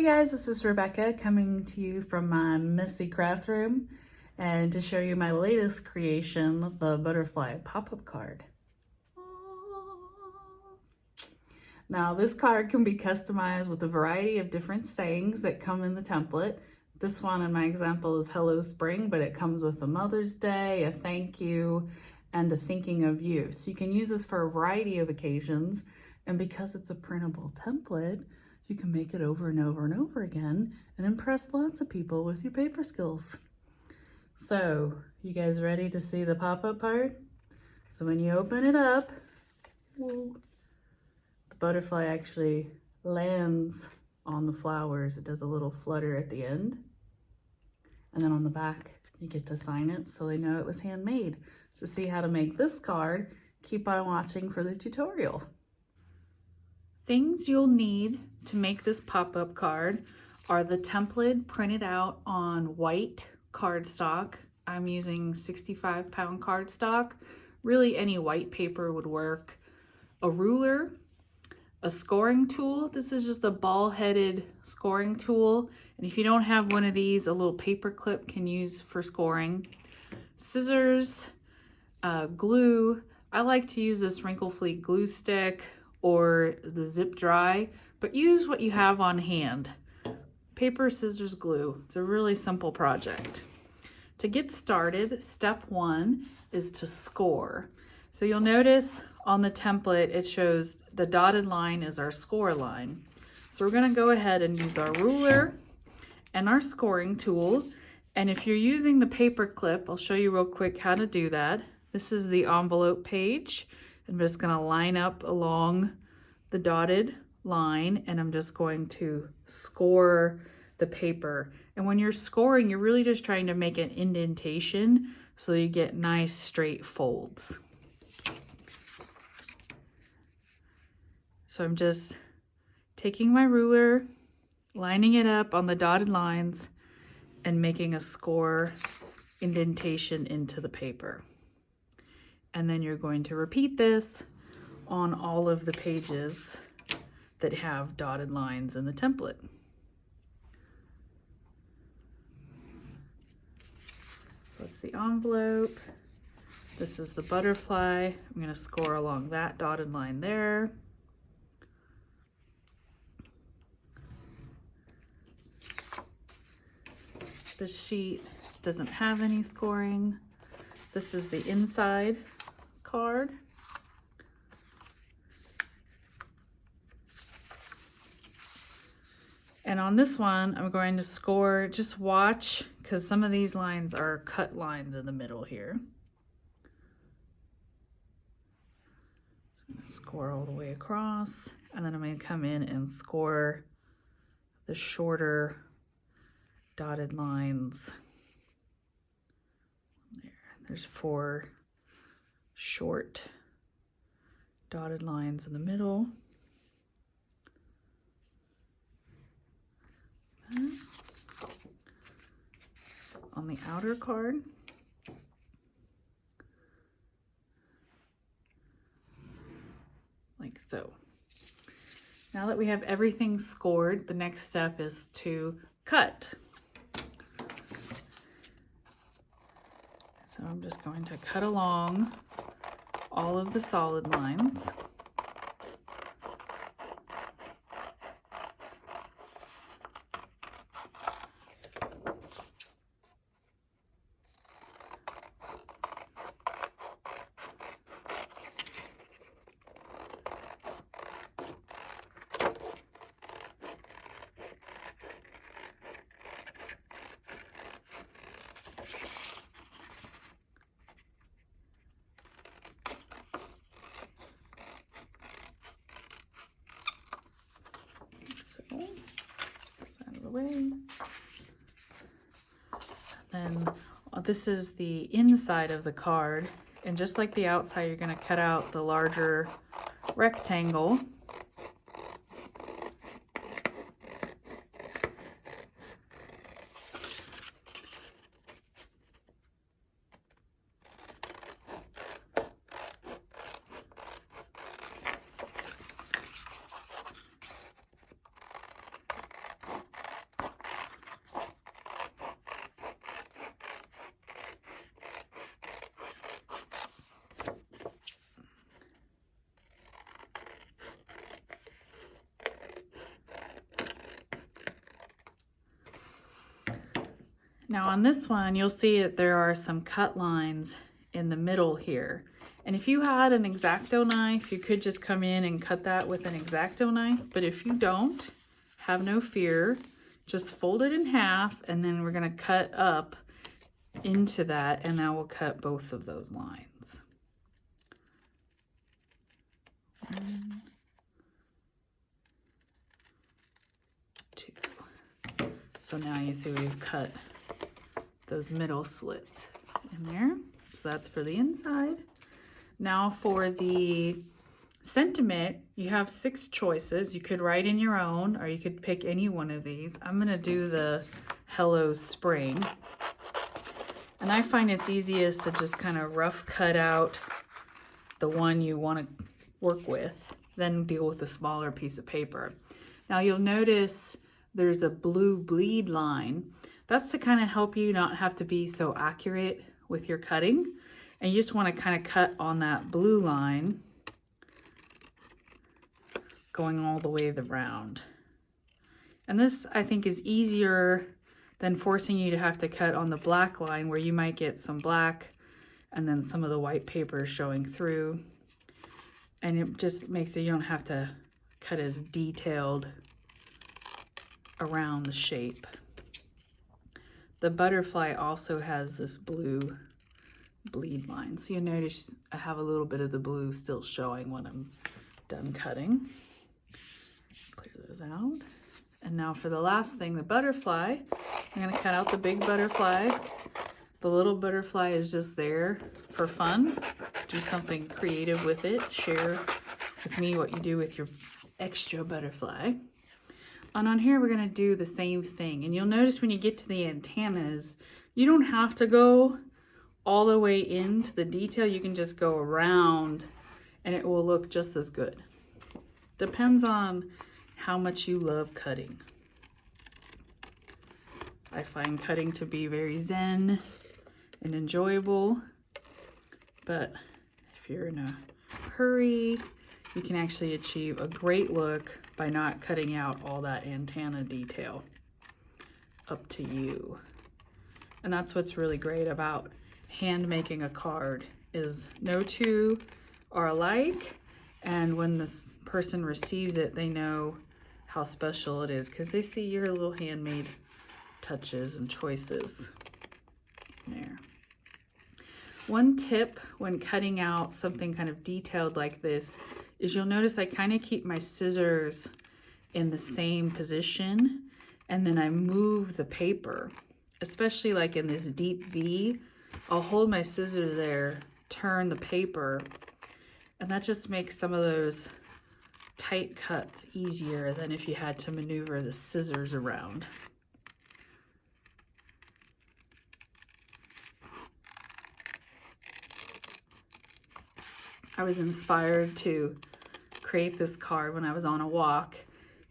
guys, this is Rebecca coming to you from my messy craft room and to show you my latest creation, the butterfly pop-up card. Now this card can be customized with a variety of different sayings that come in the template. This one in my example is Hello Spring, but it comes with a Mother's Day, a thank you, and a thinking of you. So you can use this for a variety of occasions, and because it's a printable template, you can make it over and over and over again and impress lots of people with your paper skills. So, you guys ready to see the pop-up part? So when you open it up, the butterfly actually lands on the flowers. It does a little flutter at the end. And then on the back, you get to sign it so they know it was handmade. So to see how to make this card, keep on watching for the tutorial. Things you'll need to make this pop-up card are the template printed out on white cardstock. I'm using 65-pound cardstock. Really any white paper would work. A ruler, a scoring tool. This is just a ball-headed scoring tool. And if you don't have one of these, a little paper clip can use for scoring. Scissors, glue. I like to use this wrinkle-free glue stick or the zip dry, but use what you have on hand. Paper, scissors, glue. It's a really simple project. To get started, step one is to score. So you'll notice on the template, it shows the dotted line is our score line. So we're gonna go ahead and use our ruler and our scoring tool. And if you're using the paper clip, I'll show you real quick how to do that. This is the envelope page. I'm just gonna line up along the dotted line and I'm just going to score the paper. And when you're scoring, you're really just trying to make an indentation so you get nice straight folds. So I'm just taking my ruler, lining it up on the dotted lines and making a score indentation into the paper. And then you're going to repeat this on all of the pages that have dotted lines in the template. So it's the envelope. This is the butterfly. I'm going to score along that dotted line there. This sheet doesn't have any scoring. This is the inside card. And on this one, I'm going to score, just watch, because some of these lines are cut lines in the middle here. So I'm going to score all the way across, and then I'm going to come in and score the shorter dotted lines. There's 4 short dotted lines in the middle. On the outer card, like so. Now that we have everything scored, the next step is to cut. So I'm just going to cut along all of the solid lines. Out of the way. Then this is the inside of the card, and just like the outside, you're going to cut out the larger rectangle. Now on this one, you'll see that there are some cut lines in the middle here. And if you had an X-Acto knife, you could just come in and cut that with an X-Acto knife. But if you don't, have no fear. Just fold it in half, and then we're gonna cut up into that, and that will cut both of those lines. 1, 2. So now you see we've cut those middle slits in there. So that's for the inside. Now for the sentiment, you have 6 choices. You could write in your own, or you could pick any one of these. I'm gonna do the Hello Spring. And I find it's easiest to just kind of rough cut out the one you want to work with, then deal with a smaller piece of paper. Now you'll notice there's a blue bleed line. That's to kind of help you not have to be so accurate with your cutting. And you just want to kind of cut on that blue line, going all the way around. And this, I think, is easier than forcing you to have to cut on the black line, where you might get some black and then some of the white paper showing through. And it just makes it, you don't have to cut as detailed around the shape. The butterfly also has this blue bleed line. So you notice I have a little bit of the blue still showing when I'm done cutting. Clear those out. And now for the last thing, the butterfly, I'm gonna cut out the big butterfly. The little butterfly is just there for fun. Do something creative with it. Share with me what you do with your extra butterfly. And on here, we're gonna do the same thing. And you'll notice when you get to the antennas, you don't have to go all the way into the detail. You can just go around and it will look just as good. Depends on how much you love cutting. I find cutting to be very zen and enjoyable, but if you're in a hurry, you can actually achieve a great look by not cutting out all that antenna detail. Up to you. And that's what's really great about hand making a card, is no two are alike, and when this person receives it, they know how special it is because they see your little handmade touches and choices there. One tip when cutting out something kind of detailed like this is you'll notice I kind of keep my scissors in the same position, and then I move the paper, especially like in this deep V. I'll hold my scissors there, turn the paper, and that just makes some of those tight cuts easier than if you had to maneuver the scissors around. I was inspired to create this card when I was on a walk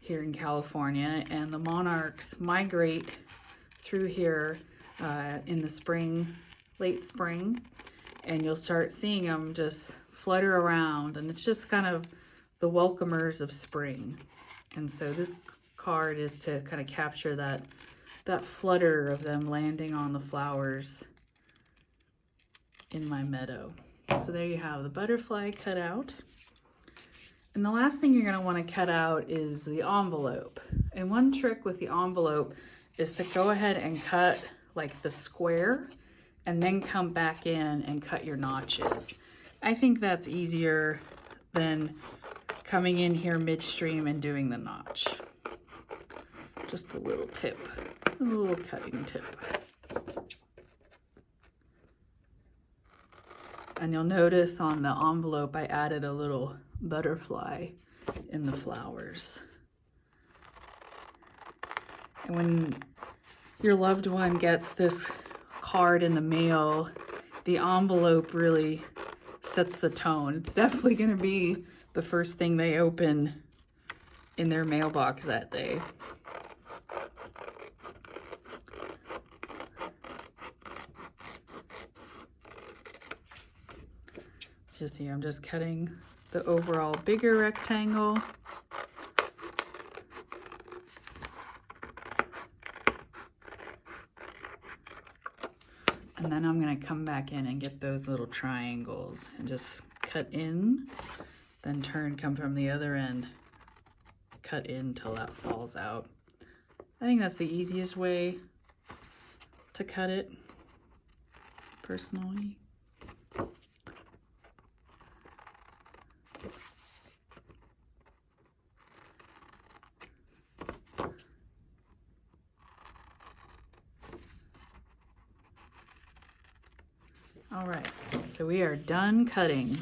here in California, and the monarchs migrate through here in the spring, late spring, and you'll start seeing them just flutter around, and it's just kind of the welcomers of spring. And so this card is to kind of capture that flutter of them landing on the flowers in my meadow. So there you have the butterfly cut out. And the last thing you're going to want to cut out is the envelope. And one trick with the envelope is to go ahead and cut like the square and then come back in and cut your notches. I think that's easier than coming in here midstream and doing the notch. Just a little tip, a little cutting tip. And you'll notice on the envelope, I added a little butterfly in the flowers. And when your loved one gets this card in the mail, the envelope really sets the tone. It's definitely going to be the first thing they open in their mailbox that day. Just here, I'm just cutting the overall bigger rectangle. And then I'm gonna come back in and get those little triangles and just cut in, then turn, come from the other end, cut in till that falls out. I think that's the easiest way to cut it, personally. All right, so we are done cutting.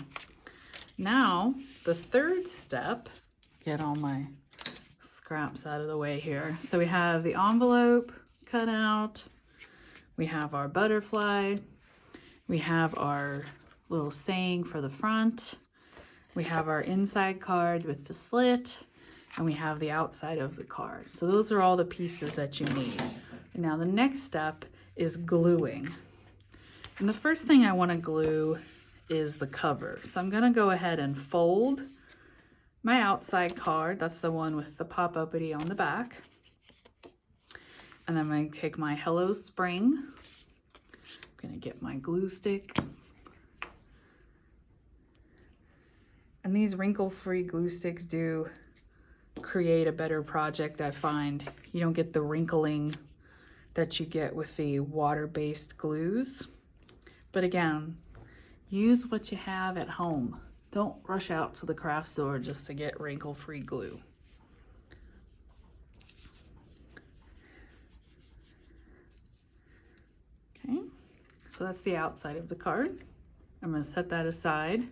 Now, the third step, get all my scraps out of the way here. So we have the envelope cut out, we have our butterfly, we have our little saying for the front, we have our inside card with the slit, and we have the outside of the card. So those are all the pieces that you need. And now the next step is gluing. And the first thing I want to glue is the cover. So I'm going to go ahead and fold my outside card. That's the one with the Popupity on the back. And then I'm going to take my Hello Spring. I'm going to get my glue stick. And these wrinkle-free glue sticks do create a better project, I find. You don't get the wrinkling that you get with the water-based glues. But again, use what you have at home. Don't rush out to the craft store just to get wrinkle-free glue. Okay, so that's the outside of the card. I'm going to set that aside.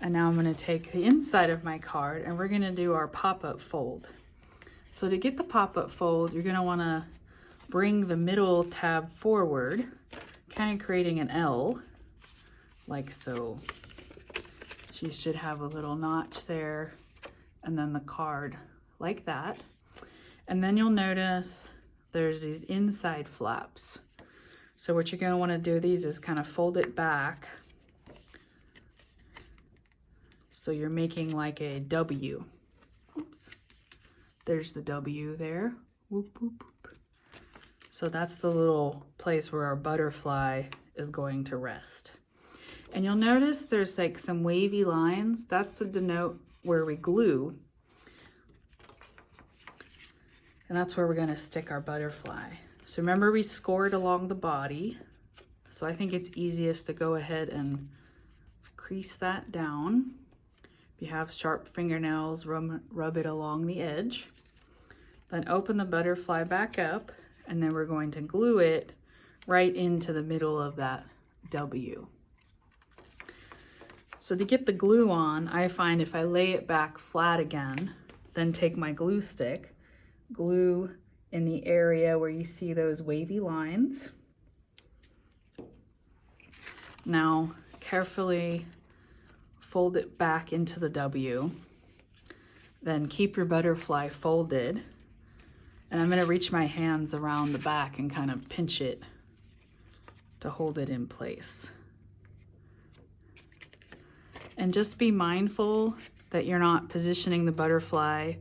And now I'm going to take the inside of my card and we're going to do our pop-up fold. So to get the pop-up fold, you're going to want to bring the middle tab forward, kind of creating an L, like so. She should have a little notch there, and then the card like that. And then you'll notice there's these inside flaps. So what you're going to want to do these is kind of fold it back. So you're making like a W. Oops. There's the W there. Whoop, whoop, whoop. So that's the little place where our butterfly is going to rest. And you'll notice there's like some wavy lines. That's to denote where we glue. And that's where we're going to stick our butterfly. So remember, we scored along the body. So I think it's easiest to go ahead and crease that down. If you have sharp fingernails, rub it along the edge. Then open the butterfly back up, and then we're going to glue it right into the middle of that W. So to get the glue on, I find if I lay it back flat again, then take my glue stick, glue in the area where you see those wavy lines. Now carefully fold it back into the W. Then keep your butterfly folded. And I'm going to reach my hands around the back and kind of pinch it to hold it in place. And just be mindful that you're not positioning the butterfly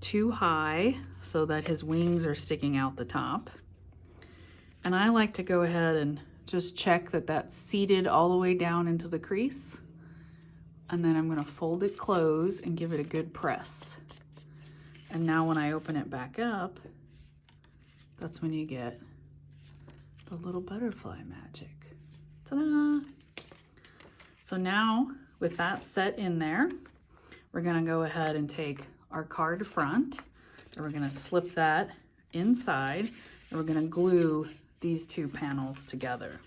too high so that his wings are sticking out the top. And I like to go ahead and just check that that's seated all the way down into the crease. And then I'm going to fold it close and give it a good press. And now when I open it back up, that's when you get the little butterfly magic. Ta-da! So now with that set in there, we're going to go ahead and take our card front and we're going to slip that inside and we're going to glue these two panels together.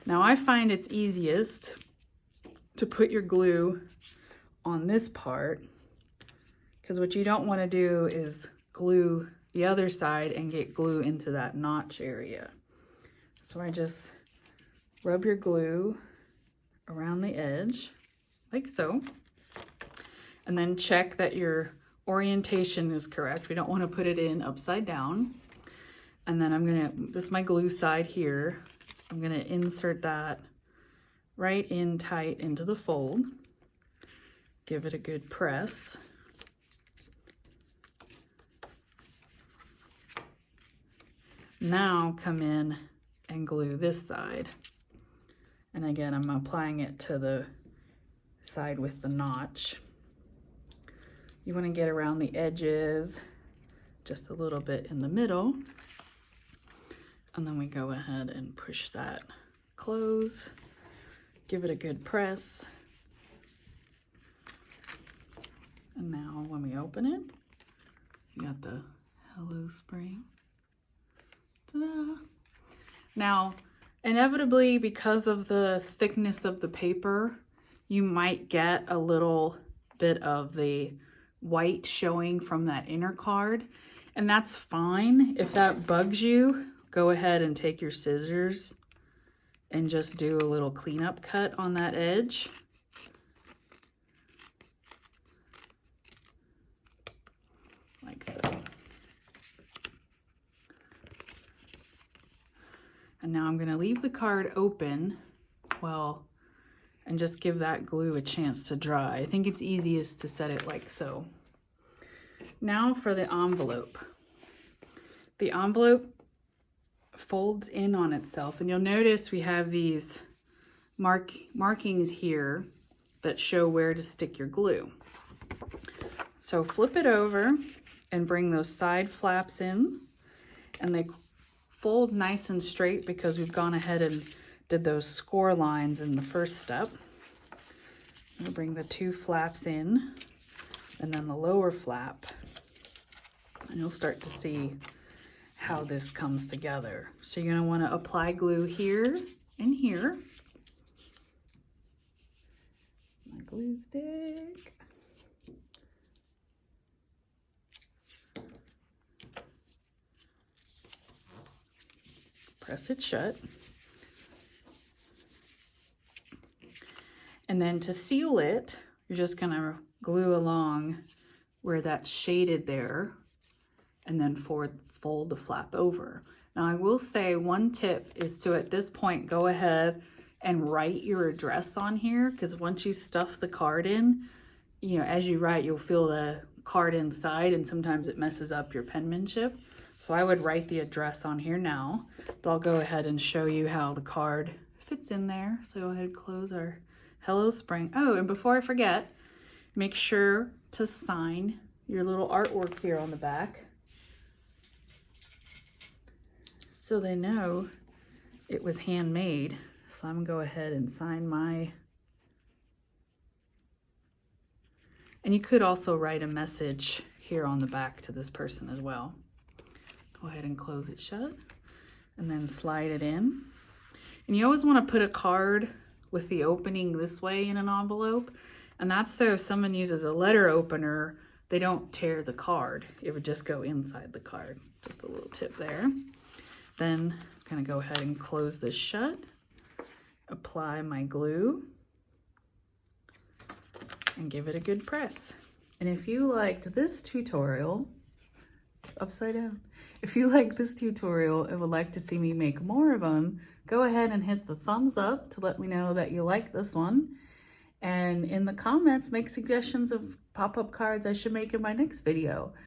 Now I find it's easiest to put your glue on this part, because what you don't want to do is glue the other side and get glue into that notch area. So I just rub your glue around the edge like so, and then check that your orientation is correct. We don't want to put it in upside down. And then this is my glue side here. I'm going to insert that right in tight into the fold. Give it a good press. Now come in and glue this side. And again, I'm applying it to the side with the notch. You want to get around the edges, just a little bit in the middle. And then we go ahead and push that close. Give it a good press. And now when we open it, you got the Hello Spring. Ta-da! Now, inevitably, because of the thickness of the paper, you might get a little bit of the white showing from that inner card, and that's fine. If that bugs you, go ahead and take your scissors and just do a little cleanup cut on that edge. Like so. And now I'm going to leave the card open, and just give that glue a chance to dry. I think it's easiest to set it like so. Now for the envelope. The envelope folds in on itself, and you'll notice we have these markings here that show where to stick your glue. So flip it over and bring those side flaps in, and they fold nice and straight because we've gone ahead and did those score lines in the first step. I'm gonna bring the two flaps in and then the lower flap, and you'll start to see how this comes together. So you're gonna wanna apply glue here and here. My glue stick. Press it shut. And then to seal it, you're just gonna glue along where that's shaded there and then fold the flap over. Now I will say one tip is to, at this point, go ahead and write your address on here, because once you stuff the card in, you know, as you write, you'll feel the card inside and sometimes it messes up your penmanship. So I would write the address on here now, but I'll go ahead and show you how the card fits in there. So go ahead and close our Hello Spring. Oh, and before I forget, make sure to sign your little artwork here on the back so they know it was handmade. So I'm gonna go ahead and sign my, and you could also write a message here on the back to this person as well. Go ahead and close it shut and then slide it in. And you always want to put a card with the opening this way in an envelope, and that's so if someone uses a letter opener, they don't tear the card. It would just go inside the card. Just a little tip there. Then I'm going to go ahead and close this shut, apply my glue, and give it a good press. And if you liked this tutorial, upside down. If you like this tutorial and would like to see me make more of them, go ahead and hit the thumbs up to let me know that you like this one. And in the comments, make suggestions of pop-up cards I should make in my next video.